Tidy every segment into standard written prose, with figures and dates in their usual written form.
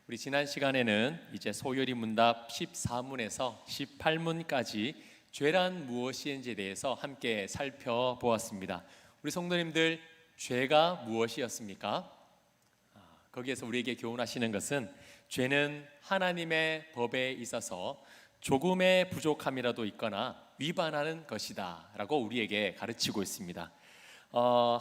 우리 지난 시간에는 이제 소요리 문답 14문에서 18문까지 죄란 무엇인지에 대해서 함께 살펴보았습니다. 우리 성도님들, 죄가 무엇이었습니까? 거기에서 우리에게 교훈하시는 것은 죄는 하나님의 법에 있어서 조금의 부족함이라도 있거나 위반하는 것이다 라고 우리에게 가르치고 있습니다.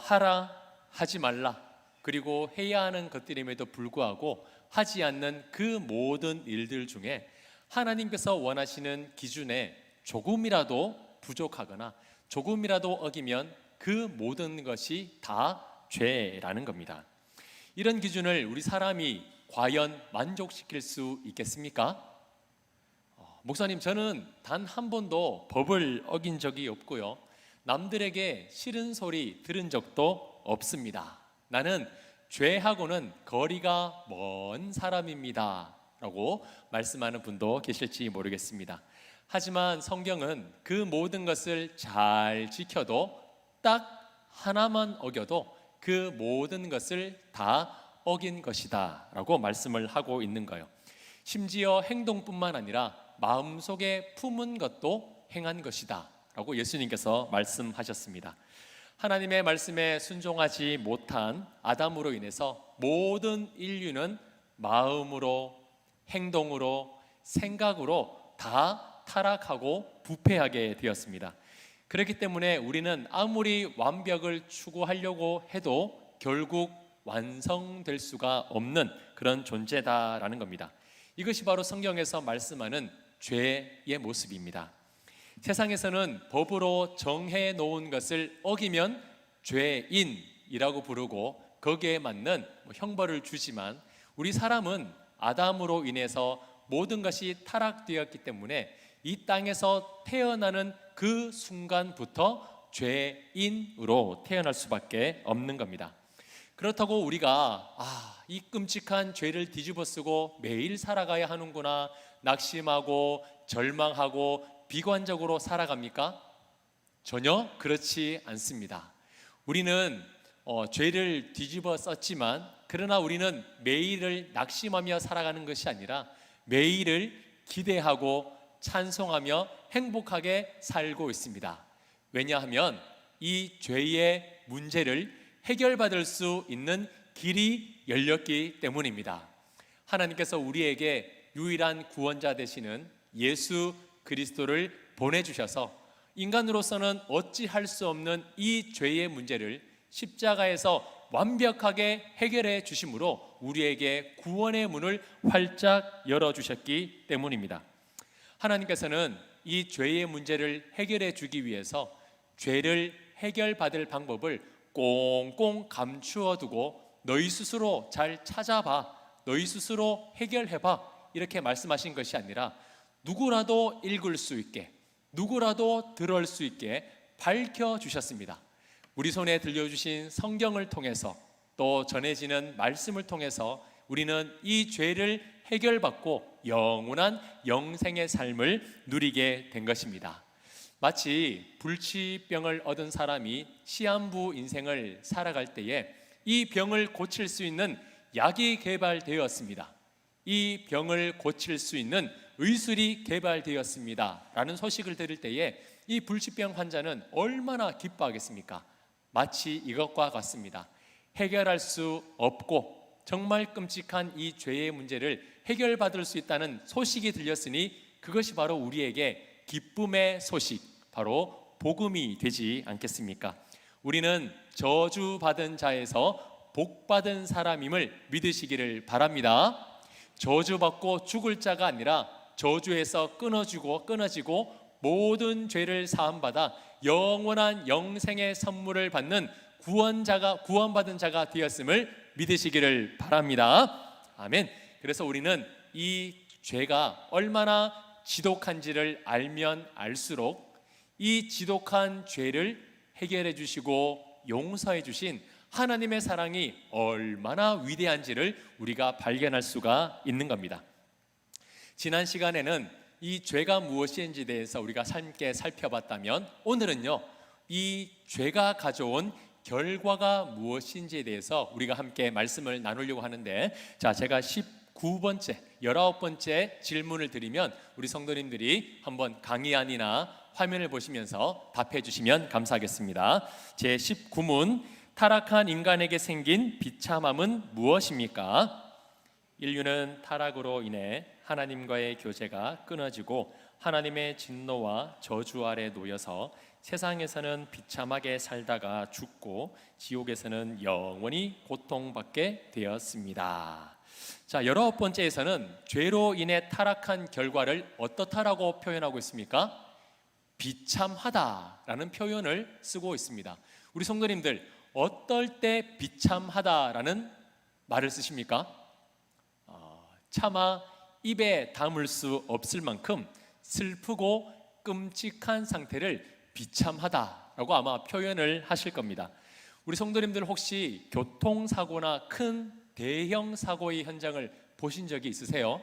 하라, 하지 말라, 그리고 해야 하는 것들임에도 불구하고 하지 않는 그 모든 일들 중에 하나님께서 원하시는 기준에 조금이라도 부족하거나 조금이라도 어기면 그 모든 것이 다 죄라는 겁니다. 이런 기준을 우리 사람이 과연 만족시킬 수 있겠습니까? 목사님, 저는 단 한 번도 법을 어긴 적이 없고요, 남들에게 싫은 소리 들은 적도 없습니다. 나는 죄하고는 거리가 먼 사람입니다 라고 말씀하는 분도 계실지 모르겠습니다. 하지만 성경은 그 모든 것을 잘 지켜도 딱 하나만 어겨도 그 모든 것을 다 어긴 것이다 라고 말씀을 하고 있는 거예요. 심지어 행동뿐만 아니라 마음속에 품은 것도 행한 것이다 라고 예수님께서 말씀하셨습니다. 하나님의 말씀에 순종하지 못한 아담으로 인해서 모든 인류는 마음으로, 행동으로, 생각으로 다 타락하고 부패하게 되었습니다. 그렇기 때문에 우리는 아무리 완벽을 추구하려고 해도 결국 완성될 수가 없는 그런 존재다라는 겁니다. 이것이 바로 성경에서 말씀하는 죄의 모습입니다. 세상에서는 법으로 정해 놓은 것을 어기면 죄인이라고 부르고 거기에 맞는 형벌을 주지만, 우리 사람은 아담으로 인해서 모든 것이 타락되었기 때문에 이 땅에서 태어나는 그 순간부터 죄인으로 태어날 수밖에 없는 겁니다. 그렇다고 우리가 이 끔찍한 죄를 뒤집어쓰고 매일 살아가야 하는구나, 낙심하고 절망하고 비관적으로 살아갑니까? 전혀 그렇지 않습니다. 우리는 죄를 뒤집어 썼지만, 그러나 우리는 매일을 낙심하며 살아가는 것이 아니라 매일을 기대하고 찬송하며 행복하게 살고 있습니다. 왜냐하면 이 죄의 문제를 해결받을 수 있는 길이 열렸기 때문입니다. 하나님께서 우리에게 유일한 구원자 되시는 예수 그리스도를 보내주셔서 인간으로서는 어찌할 수 없는 이 죄의 문제를 십자가에서 완벽하게 해결해 주심으로 우리에게 구원의 문을 활짝 열어주셨기 때문입니다. 하나님께서는 이 죄의 문제를 해결해 주기 위해서 죄를 해결받을 방법을 꽁꽁 감추어 두고 너희 스스로 잘 찾아봐, 너희 스스로 해결해봐, 이렇게 말씀하신 것이 아니라 누구라도 읽을 수 있게, 누구라도 들을 수 있게 밝혀주셨습니다. 우리 손에 들려주신 성경을 통해서, 또 전해지는 말씀을 통해서 우리는 이 죄를 해결받고 영원한 영생의 삶을 누리게 된 것입니다. 마치 불치병을 얻은 사람이 시한부 인생을 살아갈 때에 이 병을 고칠 수 있는 약이 개발되었습니다. 이 병을 고칠 수 있는 의술이 개발되었습니다 라는 소식을 들을 때에 이 불치병 환자는 얼마나 기뻐하겠습니까? 마치 이것과 같습니다. 해결할 수 없고 정말 끔찍한 이 죄의 문제를 해결받을 수 있다는 소식이 들렸으니 그것이 바로 우리에게 기쁨의 소식, 바로 복음이 되지 않겠습니까? 우리는 저주받은 자에서 복받은 사람임을 믿으시기를 바랍니다. 저주받고 죽을 자가 아니라 저주에서 끊어지고 모든 죄를 사함받아 영원한 영생의 선물을 받는 구원받은 자가 되었음을 믿으시기를 바랍니다. 아멘. 그래서 우리는 이 죄가 얼마나 지독한지를 알면 알수록 이 지독한 죄를 해결해 주시고 용서해 주신 하나님의 사랑이 얼마나 위대한지를 우리가 발견할 수가 있는 겁니다. 지난 시간에는 이 죄가 무엇인지에 대해서 우리가 함께 살펴봤다면, 오늘은요, 이 죄가 가져온 결과가 무엇인지에 대해서 우리가 함께 말씀을 나누려고 하는데, 자, 제가 9번째, 19번째 질문을 드리면 우리 성도님들이 한번 강의 안이나 화면을 보시면서 답해 주시면 감사하겠습니다. 제 19문, 타락한 인간에게 생긴 비참함은 무엇입니까? 인류는 타락으로 인해 하나님과의 교제가 끊어지고 하나님의 진노와 저주 아래 놓여서 세상에서는 비참하게 살다가 죽고 지옥에서는 영원히 고통받게 되었습니다. 자, 19번째에서는 죄로 인해 타락한 결과를 어떻다라고 표현하고 있습니까? 비참하다라는 표현을 쓰고 있습니다. 우리 성도님들, 어떨 때 비참하다라는 말을 쓰십니까? 차마 입에 담을 수 없을 만큼 슬프고 끔찍한 상태를 비참하다라고 아마 표현을 하실 겁니다. 우리 성도님들 혹시 교통사고나 큰 대형 사고의 현장을 보신 적이 있으세요?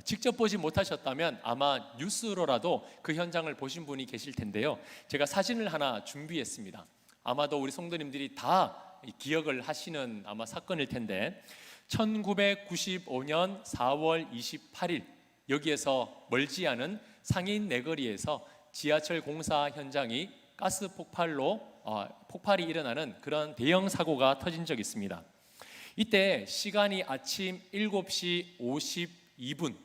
직접 보지 못하셨다면 아마 뉴스로라도 그 현장을 보신 분이 계실 텐데요. 제가 사진을 하나 준비했습니다. 아마도 우리 성도님들이 다 기억을 하시는 아마 사건일 텐데, 1995년 4월 28일 여기에서 멀지 않은 상인 내거리에서 지하철 공사 현장이 가스 폭발이 일어나는 그런 대형 사고가 터진 적이 있습니다. 이때 시간이 아침 7시 52분,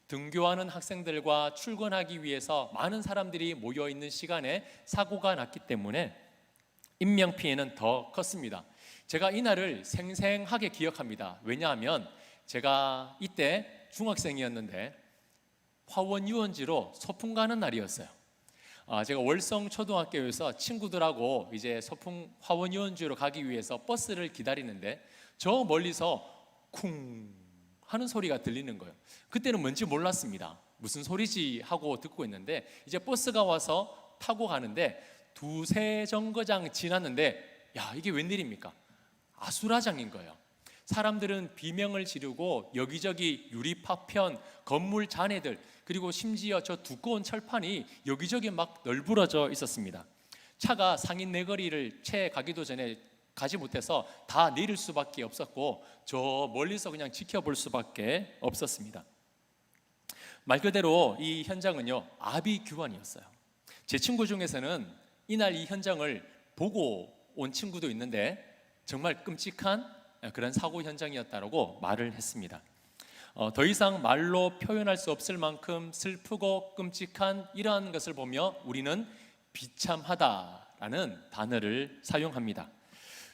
등교하는 학생들과 출근하기 위해서 많은 사람들이 모여있는 시간에 사고가 났기 때문에 인명피해는 더 컸습니다. 제가 이날을 생생하게 기억합니다. 왜냐하면 제가 이때 중학생이었는데 화원 유원지로 소풍 가는 날이었어요. 제가 월성 초등학교에서 친구들하고 이제 소풍 화원 유원지로 가기 위해서 버스를 기다리는데 저 멀리서 쿵 하는 소리가 들리는 거예요. 그때는 뭔지 몰랐습니다. 무슨 소리지 하고 듣고 있는데 이제 버스가 와서 타고 가는데 두세 정거장 지났는데, 야, 이게 웬일입니까? 아수라장인 거예요. 사람들은 비명을 지르고 여기저기 유리 파편, 건물 잔해들, 그리고 심지어 저 두꺼운 철판이 여기저기 막 널브러져 있었습니다. 차가 상인 내거리를 채 가기도 전에 가지 못해서 다 내릴 수밖에 없었고 저 멀리서 그냥 지켜볼 수밖에 없었습니다. 말 그대로 이 현장은요, 아비규환이었어요. 제 친구 중에서는 이날 이 현장을 보고 온 친구도 있는데 정말 끔찍한 그런 사고 현장이었다고 말을 했습니다. 더 이상 말로 표현할 수 없을 만큼 슬프고 끔찍한 이러한 것을 보며 우리는 비참하다라는 단어를 사용합니다.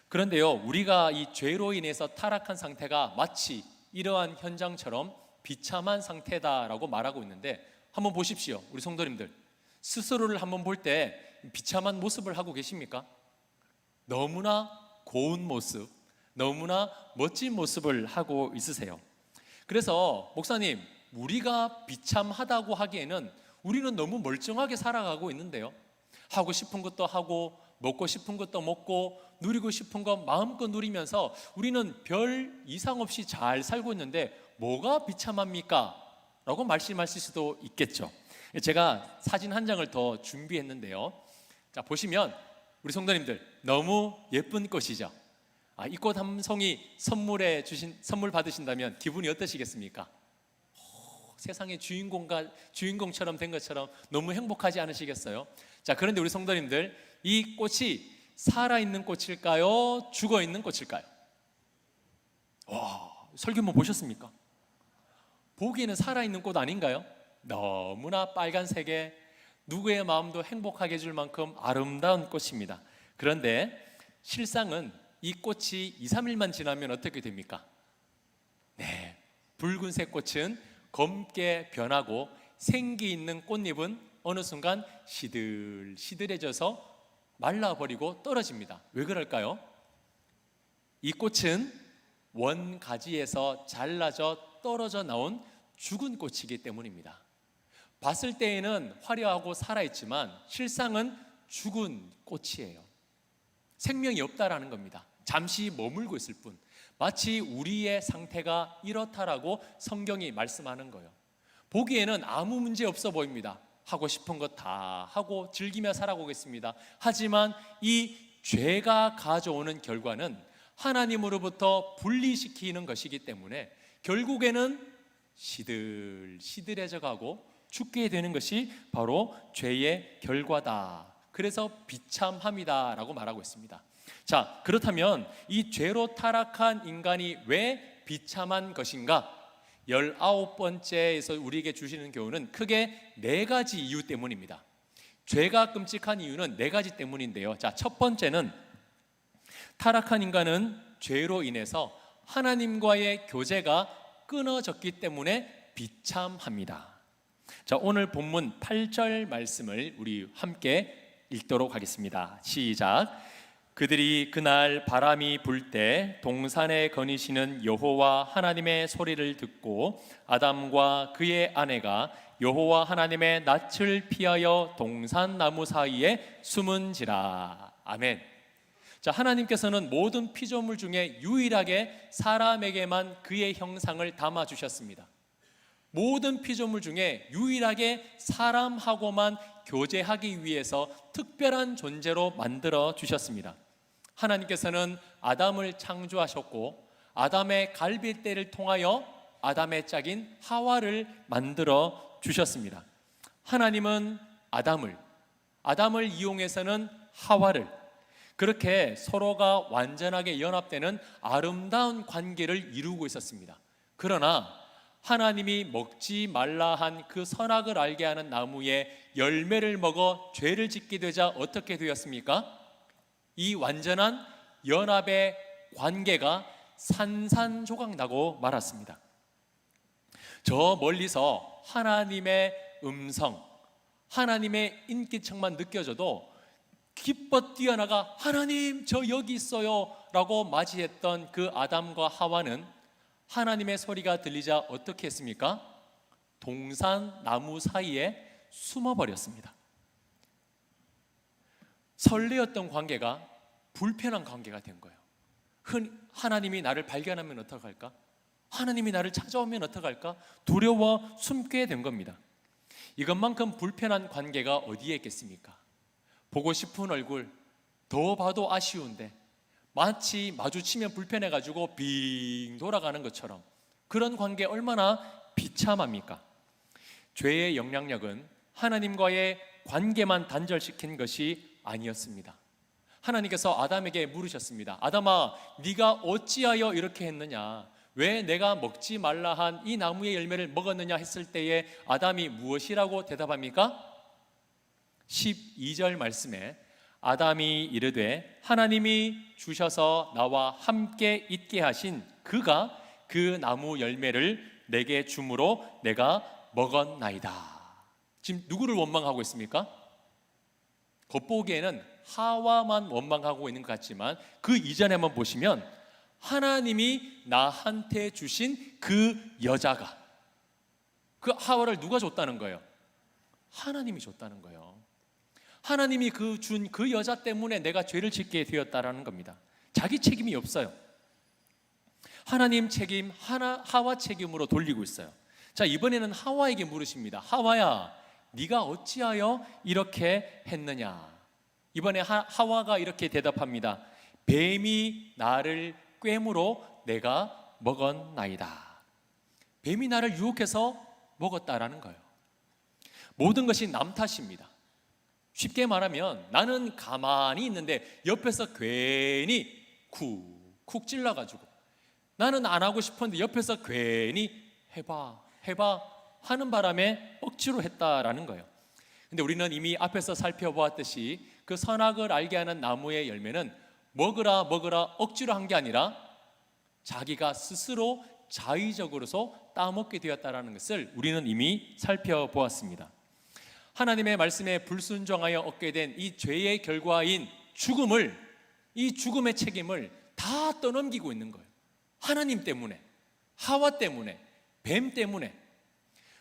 그런데요, 우리가 이 죄로 인해서 타락한 상태가 마치 이러한 현장처럼 비참한 상태다라고 말하고 있는데, 한번 보십시오. 우리 성도님들, 스스로를 한번 볼 때 비참한 모습을 하고 계십니까? 너무나 고운 모습, 너무나 멋진 모습을 하고 있으세요. 그래서 목사님, 우리가 비참하다고 하기에는 우리는 너무 멀쩡하게 살아가고 있는데요. 하고 싶은 것도 하고 먹고 싶은 것도 먹고 누리고 싶은 것 마음껏 누리면서 우리는 별 이상 없이 잘 살고 있는데 뭐가 비참합니까? 라고 말씀하실 수도 있겠죠. 제가 사진 한 장을 더 준비했는데요. 자, 보시면 우리 성도님들, 너무 예쁜 꽃이죠. 이 꽃 한 송이 선물 받으신다면 기분이 어떠시겠습니까? 세상의 주인공처럼 된 것처럼 너무 행복하지 않으시겠어요? 자, 그런데 우리 성도님들, 이 꽃이 살아있는 꽃일까요? 죽어있는 꽃일까요? 설교 한번 보셨습니까? 보기에는 살아있는 꽃 아닌가요? 너무나 빨간색에 누구의 마음도 행복하게 해줄 만큼 아름다운 꽃입니다. 그런데 실상은 이 꽃이 2, 3일만 지나면 어떻게 됩니까? 네, 붉은색 꽃은 검게 변하고 생기 있는 꽃잎은 어느 순간 시들시들해져서 말라버리고 떨어집니다. 왜 그럴까요? 이 꽃은 원가지에서 잘라져 떨어져 나온 죽은 꽃이기 때문입니다. 봤을 때에는 화려하고 살아있지만 실상은 죽은 꽃이에요. 생명이 없다라는 겁니다. 잠시 머물고 있을 뿐. 마치 우리의 상태가 이렇다라고 성경이 말씀하는 거예요. 보기에는 아무 문제 없어 보입니다. 하고 싶은 것 다 하고 즐기며 살아오겠습니다. 하지만 이 죄가 가져오는 결과는 하나님으로부터 분리시키는 것이기 때문에 결국에는 시들시들해져 가고 죽게 되는 것이 바로 죄의 결과다. 그래서 비참함이다라고 말하고 있습니다. 자, 그렇다면 이 죄로 타락한 인간이 왜 비참한 것인가? 19번째에서 우리에게 주시는 교훈은 크게 4가지 이유 때문입니다. 죄가 끔찍한 이유는 4가지 때문인데요. 자, 첫 번째는 타락한 인간은 죄로 인해서 하나님과의 교제가 끊어졌기 때문에 비참합니다. 자, 오늘 본문 8절 말씀을 우리 함께 읽도록 하겠습니다. 시작. 그들이 그날 바람이 불 때 동산에 거니시는 여호와 하나님의 소리를 듣고 아담과 그의 아내가 여호와 하나님의 낯을 피하여 동산 나무 사이에 숨은지라. 아멘. 자, 하나님께서는 모든 피조물 중에 유일하게 사람에게만 그의 형상을 담아 주셨습니다. 모든 피조물 중에 유일하게 사람하고만 교제하기 위해서 특별한 존재로 만들어 주셨습니다. 하나님께서는 아담을 창조하셨고 아담의 갈빗대를 통하여 아담의 짝인 하와를 만들어 주셨습니다. 하나님은 아담을 이용해서는 하와를, 그렇게 서로가 완전하게 연합되는 아름다운 관계를 이루고 있었습니다. 그러나 하나님이 먹지 말라 한 그 선악을 알게 하는 나무의 열매를 먹어 죄를 짓게 되자 어떻게 되었습니까? 이 완전한 연합의 관계가 산산조각 나고 말았습니다. 저 멀리서 하나님의 음성, 하나님의 인기척만 느껴져도 기뻐 뛰어나가 하나님 저 여기 있어요 라고 맞이했던 그 아담과 하와는 하나님의 소리가 들리자 어떻게 했습니까? 동산 나무 사이에 숨어버렸습니다. 설레었던 관계가 불편한 관계가 된 거예요. 하나님이 나를 발견하면 어떡할까? 하나님이 나를 찾아오면 어떡할까? 두려워 숨게 된 겁니다. 이것만큼 불편한 관계가 어디에 있겠습니까? 보고 싶은 얼굴, 더 봐도 아쉬운데 마치 마주치면 불편해가지고 빙 돌아가는 것처럼, 그런 관계 얼마나 비참합니까? 죄의 영향력은 하나님과의 관계만 단절시킨 것이 아니었습니다. 하나님께서 아담에게 물으셨습니다. 아담아, 네가 어찌하여 이렇게 했느냐? 왜 내가 먹지 말라 한 이 나무의 열매를 먹었느냐 했을 때에 아담이 무엇이라고 대답합니까? 12절 말씀에 아담이 이르되 하나님이 주셔서 나와 함께 있게 하신 그가 그 나무 열매를 내게 주므로 내가 먹었나이다. 지금 누구를 원망하고 있습니까? 겉보기에는 하와만 원망하고 있는 것 같지만 그 이전에 한번 보시면 하나님이 나한테 주신 그 여자가, 그 하와를 누가 줬다는 거예요? 하나님이 줬다는 거예요. 하나님이 준 그 여자 때문에 내가 죄를 짓게 되었다라는 겁니다. 자기 책임이 없어요. 하나님 책임, 하와 책임으로 돌리고 있어요. 자, 이번에는 하와에게 물으십니다. 하와야, 네가 어찌하여 이렇게 했느냐? 이번에 하와가 이렇게 대답합니다. 뱀이 나를 꿰므로 내가 먹었나이다. 뱀이 나를 유혹해서 먹었다라는 거예요. 모든 것이 남 탓입니다. 쉽게 말하면 나는 가만히 있는데 옆에서 괜히 쿡쿡 찔러가지고, 나는 안 하고 싶었는데 옆에서 괜히 해봐 하는 바람에 억지로 했다라는 거예요. 근데 우리는 이미 앞에서 살펴보았듯이 그 선악을 알게 하는 나무의 열매는 먹으라 억지로 한 게 아니라 자기가 스스로 자의적으로서 따먹게 되었다라는 것을 우리는 이미 살펴보았습니다. 하나님의 말씀에 불순종하여 얻게 된 이 죄의 결과인 죽음을, 이 죽음의 책임을 다 떠넘기고 있는 거예요. 하나님 때문에, 하와 때문에, 뱀 때문에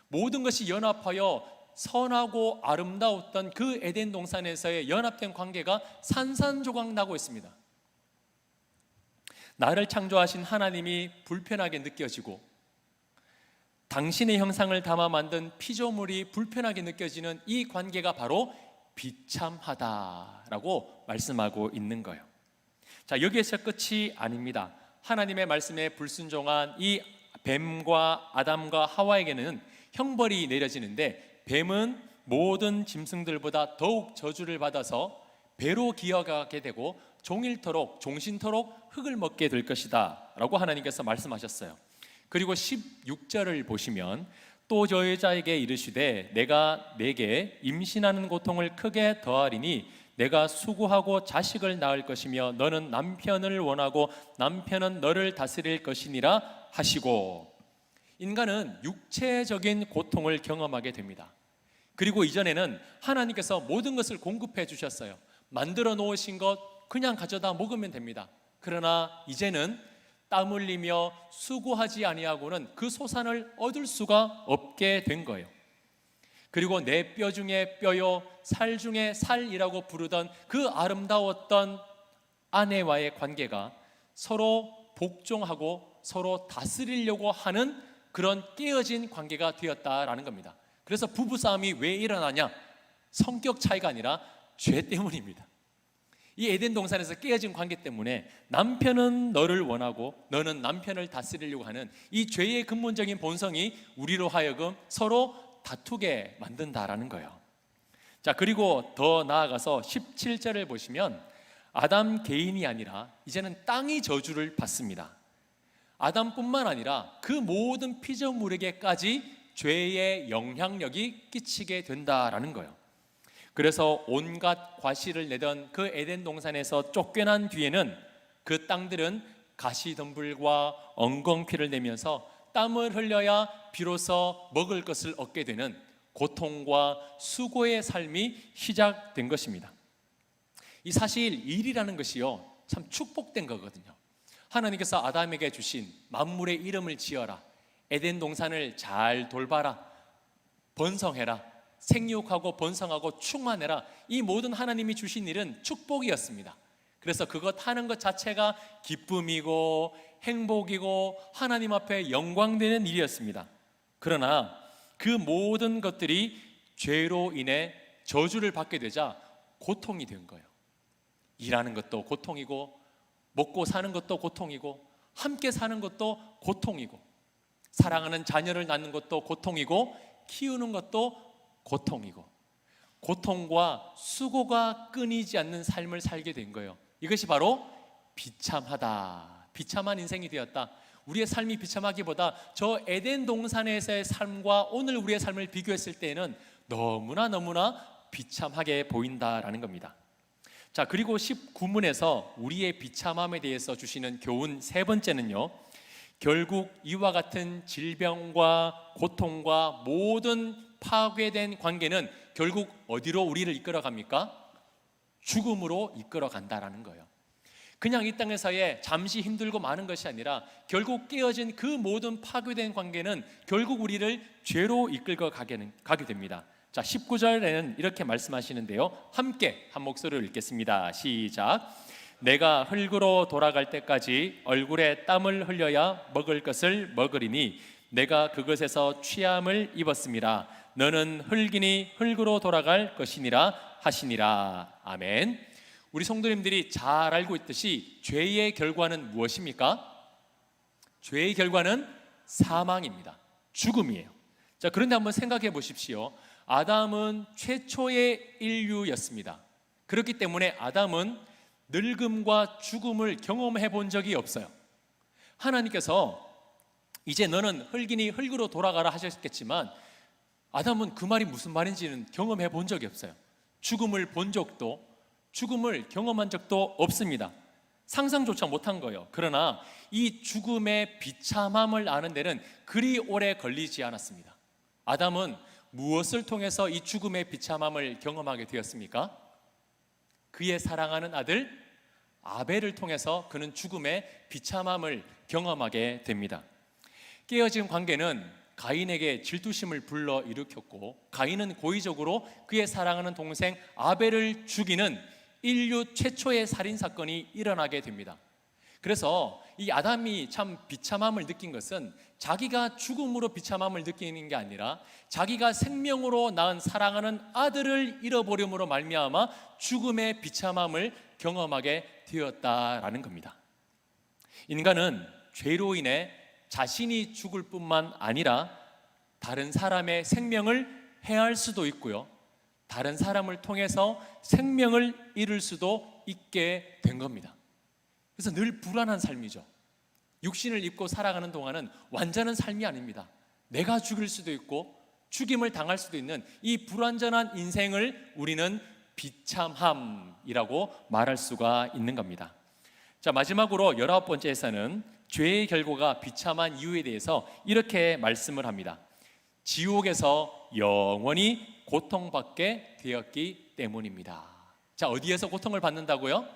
모든 것이 연합하여 선하고 아름다웠던 그 에덴 동산에서의 연합된 관계가 산산조각 나고 있습니다. 나를 창조하신 하나님이 불편하게 느껴지고 당신의 형상을 담아 만든 피조물이 불편하게 느껴지는 이 관계가 바로 비참하다라고 말씀하고 있는 거예요. 자, 여기에서 끝이 아닙니다. 하나님의 말씀에 불순종한 이 뱀과 아담과 하와에게는 형벌이 내려지는데 뱀은 모든 짐승들보다 더욱 저주를 받아서 배로 기어가게 되고 종신토록 흙을 먹게 될 것이다 라고 하나님께서 말씀하셨어요. 그리고 16절을 보시면 또 저 여자에게 이르시되 내가 내게 임신하는 고통을 크게 더하리니 내가 수고하고 자식을 낳을 것이며 너는 남편을 원하고 남편은 너를 다스릴 것이니라 하시고, 인간은 육체적인 고통을 경험하게 됩니다. 그리고 이전에는 하나님께서 모든 것을 공급해 주셨어요. 만들어 놓으신 것 그냥 가져다 먹으면 됩니다. 그러나 이제는 땀 흘리며 수고하지 아니하고는 그 소산을 얻을 수가 없게 된 거예요. 그리고 내 뼈 중에 뼈요 살 중에 살이라고 부르던 그 아름다웠던 아내와의 관계가 서로 복종하고 서로 다스리려고 하는 그런 깨어진 관계가 되었다라는 겁니다. 그래서 부부싸움이 왜 일어나냐? 성격 차이가 아니라 죄 때문입니다. 이 에덴 동산에서 깨어진 관계 때문에 남편은 너를 원하고 너는 남편을 다스리려고 하는 이 죄의 근본적인 본성이 우리로 하여금 서로 다투게 만든다라는 거예요. 자, 그리고 더 나아가서 17절을 보시면 아담 개인이 아니라 이제는 땅이 저주를 받습니다. 아담뿐만 아니라 그 모든 피조물에게까지 죄의 영향력이 끼치게 된다라는 거예요. 그래서 온갖 과실을 내던 그 에덴 동산에서 쫓겨난 뒤에는 그 땅들은 가시덤불과 엉겅퀴를 내면서 땀을 흘려야 비로소 먹을 것을 얻게 되는 고통과 수고의 삶이 시작된 것입니다. 이 사실 일이라는 것이요 참 축복된 거거든요. 하나님께서 아담에게 주신 만물의 이름을 지어라, 에덴 동산을 잘 돌봐라, 번성해라, 생육하고 번성하고 충만해라, 이 모든 하나님이 주신 일은 축복이었습니다. 그래서 그것 하는 것 자체가 기쁨이고 행복이고 하나님 앞에 영광되는 일이었습니다. 그러나 그 모든 것들이 죄로 인해 저주를 받게 되자 고통이 된 거예요. 일하는 것도 고통이고 먹고 사는 것도 고통이고 함께 사는 것도 고통이고 사랑하는 자녀를 낳는 것도 고통이고 키우는 것도 고통이고 고통과 수고가 끊이지 않는 삶을 살게 된 거예요. 이것이 바로 비참하다, 비참한 인생이 되었다. 우리의 삶이 비참하기보다 저 에덴 동산에서의 삶과 오늘 우리의 삶을 비교했을 때에는 너무나 비참하게 보인다라는 겁니다. 자, 그리고 19문에서 우리의 비참함에 대해서 주시는 교훈 세 번째는요, 결국 이와 같은 질병과 고통과 모든 파괴된 관계는 결국 어디로 우리를 이끌어 갑니까? 죽음으로 이끌어 간다라는 거예요. 그냥 이 땅에서의 잠시 힘들고 많은 것이 아니라 결국 깨어진 그 모든 파괴된 관계는 결국 우리를 죄로 이끌고 가게 됩니다. 자, 19절에는 이렇게 말씀하시는데요, 함께 한 목소리로 읽겠습니다. 시작. 내가 흙으로 돌아갈 때까지 얼굴에 땀을 흘려야 먹을 것을 먹으리니 내가 그것에서 취함을 입었습니다. 너는 흙이니 흙으로 돌아갈 것이니라 하시니라. 아멘. 우리 성도님들이 잘 알고 있듯이 죄의 결과는 무엇입니까? 죄의 결과는 사망입니다. 죽음이에요. 자, 그런데 한번 생각해 보십시오. 아담은 최초의 인류였습니다. 그렇기 때문에 아담은 늙음과 죽음을 경험해 본 적이 없어요. 하나님께서 이제 너는 흙이니 흙으로 돌아가라 하셨겠지만 아담은 그 말이 무슨 말인지는 경험해 본 적이 없어요. 죽음을 경험한 적도 없습니다. 상상조차 못한 거예요. 그러나 이 죽음의 비참함을 아는 데는 그리 오래 걸리지 않았습니다. 아담은 무엇을 통해서 이 죽음의 비참함을 경험하게 되었습니까? 그의 사랑하는 아들 아벨을 통해서 그는 죽음의 비참함을 경험하게 됩니다. 깨어진 관계는 가인에게 질투심을 불러일으켰고 가인은 고의적으로 그의 사랑하는 동생 아벨을 죽이는 인류 최초의 살인사건이 일어나게 됩니다. 그래서 이 아담이 참 비참함을 느낀 것은 자기가 죽음으로 비참함을 느끼는 게 아니라 자기가 생명으로 낳은 사랑하는 아들을 잃어버림으로 말미암아 죽음의 비참함을 경험하게 되었다라는 겁니다. 인간은 죄로 인해 자신이 죽을 뿐만 아니라 다른 사람의 생명을 해할 수도 있고요, 다른 사람을 통해서 생명을 잃을 수도 있게 된 겁니다. 그래서 늘 불안한 삶이죠. 육신을 입고 살아가는 동안은 완전한 삶이 아닙니다. 내가 죽을 수도 있고 죽임을 당할 수도 있는 이 불완전한 인생을 우리는 비참함이라고 말할 수가 있는 겁니다. 자, 마지막으로 19번째에서는 죄의 결과가 비참한 이유에 대해서 이렇게 말씀을 합니다. 지옥에서 영원히 고통받게 되었기 때문입니다. 자, 어디에서 고통을 받는다고요?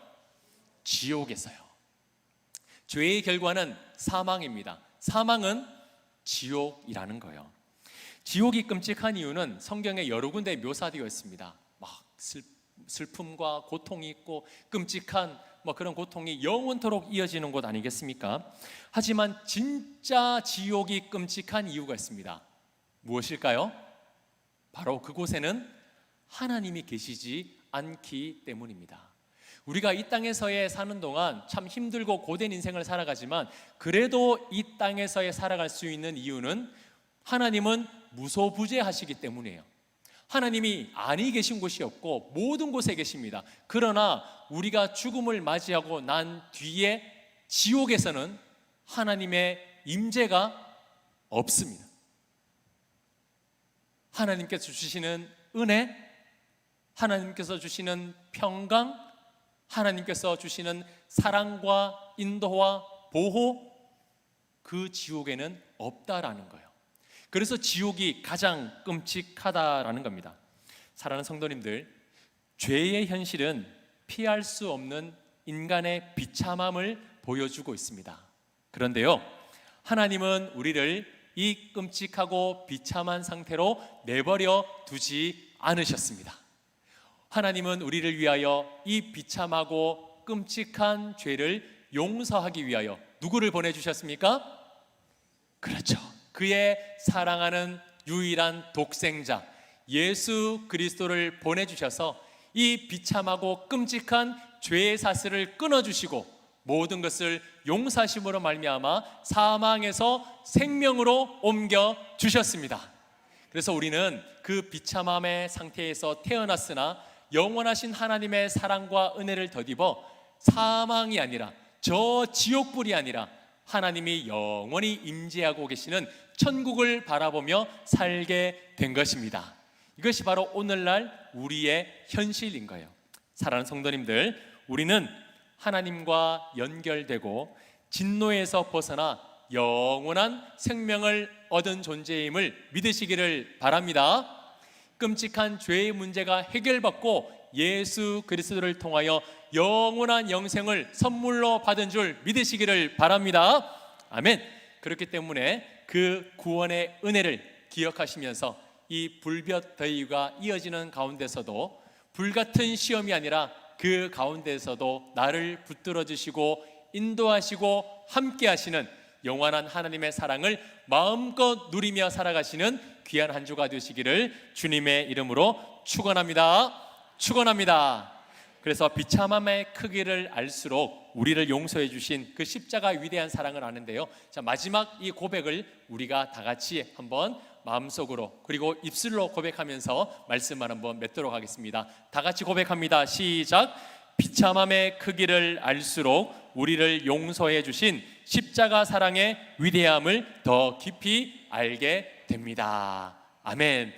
지옥에서요. 죄의 결과는 사망입니다. 사망은 지옥이라는 거예요. 지옥이 끔찍한 이유는 성경에 여러 군데 묘사되어 있습니다. 막 슬픔과 고통이 있고 끔찍한 그런 고통이 영원토록 이어지는 곳 아니겠습니까? 하지만 진짜 지옥이 끔찍한 이유가 있습니다. 무엇일까요? 바로 그곳에는 하나님이 계시지 않기 때문입니다. 우리가 이 땅에서의 사는 동안 참 힘들고 고된 인생을 살아가지만 그래도 이 땅에서의 살아갈 수 있는 이유는 하나님은 무소부재하시기 때문이에요. 하나님이 아니 계신 곳이 없고 모든 곳에 계십니다. 그러나 우리가 죽음을 맞이하고 난 뒤에 지옥에서는 하나님의 임재가 없습니다. 하나님께서 주시는 은혜, 하나님께서 주시는 평강, 하나님께서 주시는 사랑과 인도와 보호, 그 지옥에는 없다라는 거예요. 그래서 지옥이 가장 끔찍하다라는 겁니다. 사랑하는 성도님들, 죄의 현실은 피할 수 없는 인간의 비참함을 보여주고 있습니다. 그런데요, 하나님은 우리를 이 끔찍하고 비참한 상태로 내버려 두지 않으셨습니다. 하나님은 우리를 위하여 이 비참하고 끔찍한 죄를 용서하기 위하여 누구를 보내주셨습니까? 그렇죠. 그의 사랑하는 유일한 독생자 예수 그리스도를 보내주셔서 이 비참하고 끔찍한 죄의 사슬을 끊어주시고 모든 것을 용서하심으로 말미암아 사망에서 생명으로 옮겨 주셨습니다. 그래서 우리는 그 비참함의 상태에서 태어났으나 영원하신 하나님의 사랑과 은혜를 덧입어 사망이 아니라 저 지옥불이 아니라 하나님이 영원히 임재하고 계시는 천국을 바라보며 살게 된 것입니다. 이것이 바로 오늘날 우리의 현실인 거예요. 사랑하는 성도님들, 우리는 하나님과 연결되고 진노에서 벗어나 영원한 생명을 얻은 존재임을 믿으시기를 바랍니다. 끔찍한 죄의 문제가 해결받고 예수 그리스도를 통하여 영원한 영생을 선물로 받은 줄 믿으시기를 바랍니다. 아멘. 그렇기 때문에 그 구원의 은혜를 기억하시면서 이 불볕 더위가 이어지는 가운데서도 불같은 시험이 아니라 그 가운데서도 나를 붙들어 주시고 인도하시고 함께 하시는 영원한 하나님의 사랑을 마음껏 누리며 살아가시는 귀한 한 주가 되시기를 주님의 이름으로 축원합니다. 축원합니다. 그래서 비참함의 크기를 알수록 우리를 용서해 주신 그 십자가 위대한 사랑을 아는데요. 자, 마지막 이 고백을 우리가 다 같이 한번 마음속으로 그리고 입술로 고백하면서 말씀을 한번 맺도록 하겠습니다. 다 같이 고백합니다. 시작. 비참함의 크기를 알수록 우리를 용서해 주신 십자가 사랑의 위대함을 더 깊이 알게 됩니다. 아멘.